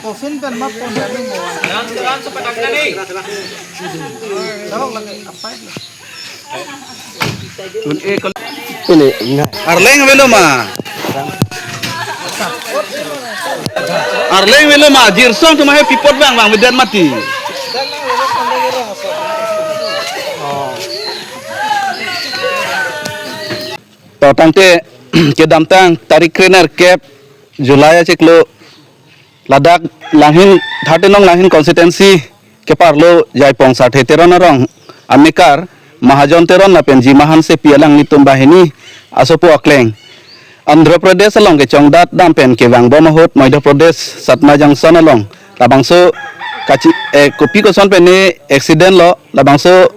Coffin pen map pun dari mo. Jalan cepat nih. Tawag lang apa? Ini Arleng veloma. Arleng veloma jirsong tu mahe pipot bang bedan mati. Totang te kedam tang tarik trainer cap Julai ceklo Ladak langhin nong langhin konsistensi keparlo jaipong sa teron narong amikar mahajon teron na penji mahan se pialang nitum bahini asopo akleng Andhra Pradesh along ke chongdat dam pen ke bang bomahot Madhya Pradesh Satna Junction along labangso kachi kopi ko son pen ni accident lo labangso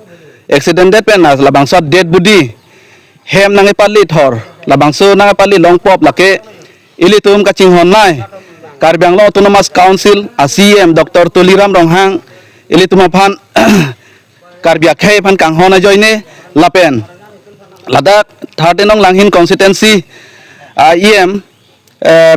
accident det pen as labangso dead body hem nange pali thor labangso nange pali long pop lake ilitum kaching honai Karbi Anglong Autonomous Council ACM Dr. Tuliram Ronghang ilitum aphan Karbi Akhai phan kanghona joine lapen Ladak 13 nong langhin constituency IM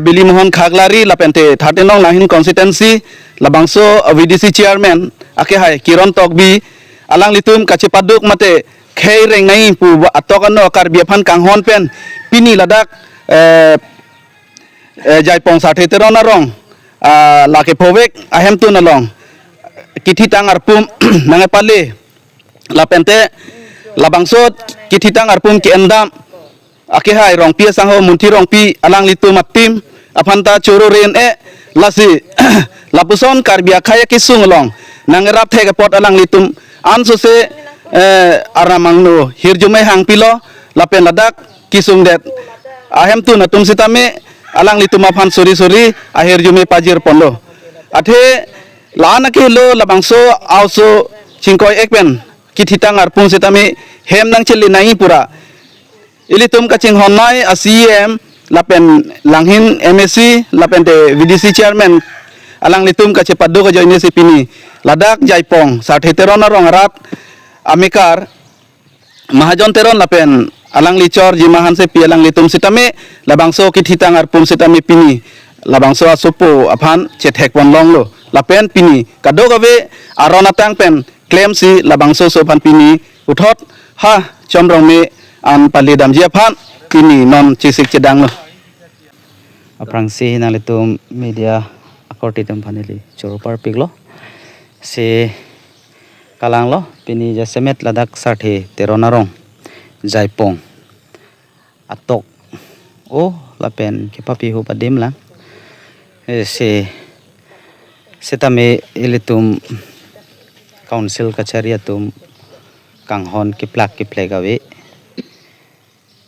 Billy Mohan Khaglari lapente 13 nong langhin constituency labangso VDC chairman ake hai Kiron Tokbi alang litum kachipaduk mate khei reng nai pu atokano Karbi phan kanghon pen pini Ladak jaipong sa teron narong lake povek ahem tu nalong kithi tang arpum nangepali lapente labangsot kithi tang arpum ki endam ake hai rong pi sangho munthi rong pi alang litu mapim aphanta choro ren lasi lapuson Karbi Akhaya kisung long nangerap thege pot alang litum anso se aramangno hirjume hang pilo lapen Ladak kisung det ahem tu natum sitame alang litu maphan suri akhir jume pajir pondo athe lana ke lo labangso auso chingkoi ekpen kithitang arpung setami hem nang chili nai pura ilitum kaching honnai ACM lapen langhin MSC lapen de VDC chairman alang litum kache paddo ka joine sipini Ladak jaipong sa teron rong rat amikar mahajon teron lapen alang licor jimahan se pialang litum sitame labangso kithitang arpum sitame pini labangso asopo aphan chethek pon long lo lapen pini kado gabe arona tang pen claim si labangso sopan pini uthot ha chomrong me an pali damji aphan pini non chisik chedang lo aprang si nang litum media akortitum phanili choropar piglo se kalang lo pini jasemet Ladak sarthe teronarong jaipong atok lapen kepapi hu padim lang se setame ilitum council kachariatum kanghon kiplak kiplegawe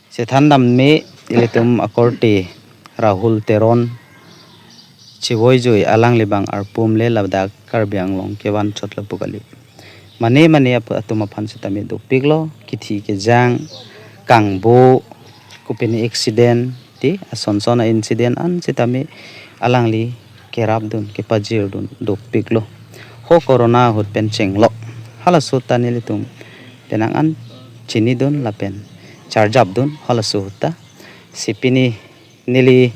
se thandam me ilitum akorti Rahul Teron chiwoi joi alang libang arpum le Ladak Karbi Anglong kewan chotla pugali mane atuma phan setame do piglo kithi ke jang kangbo kupini accident ti asonsona incident an setame alangli kerap dun ke pajir dun do piglo ho corona hot pen chenglo halasu tanilitum penang an chini dun lapen charjab dun halasu ta sipini nili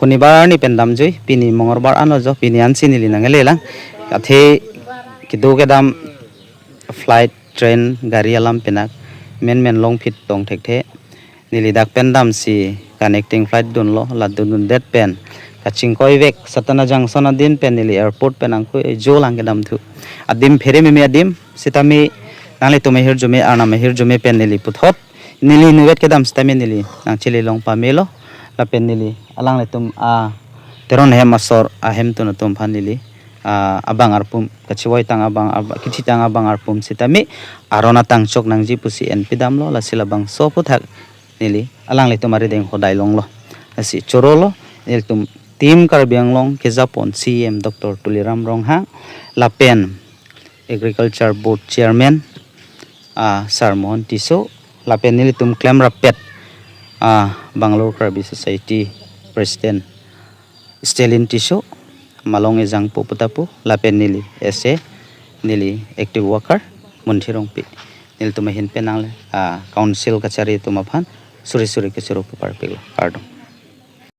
hunibar ni pendam joi pini mongorbar anojo pini ansi nili nangelela kathe kido kedam flight train gari alam penak men long fit tong thekte nili dak pendam si connecting flight dun lo la dun det pen kaching koi vek Satna Junction adin pen nili airport penang ko jo lang kedam thu adim fere me adim sitami nangli tume hir jume ana me hir jume pen nili puthot nili nuvet kedam sitami nili nang chili long pamelo la pen nili alang letum teron hem asor ahem tu natum phan nili abang arpum kachiwai tang abang kithi tang abang arpum sitami arona tang chok nang ji pusi NP dam lo la silabang so puthak nili alang le tumari deng hodai long lo asi chorolo nil tum team Karbi Anglong ke Japon CM Dr. Tuliram Ronghang la pen agriculture board chairman Sir Mohan Tiso la pen nili tum claim rapet Bangalore Karbi Society president Stalin Tiso malong ejang poputapu lapen nili ese nili active worker munthirong pi nil tumahin penang council kachari tumaphan suri ke suru par piglo pardon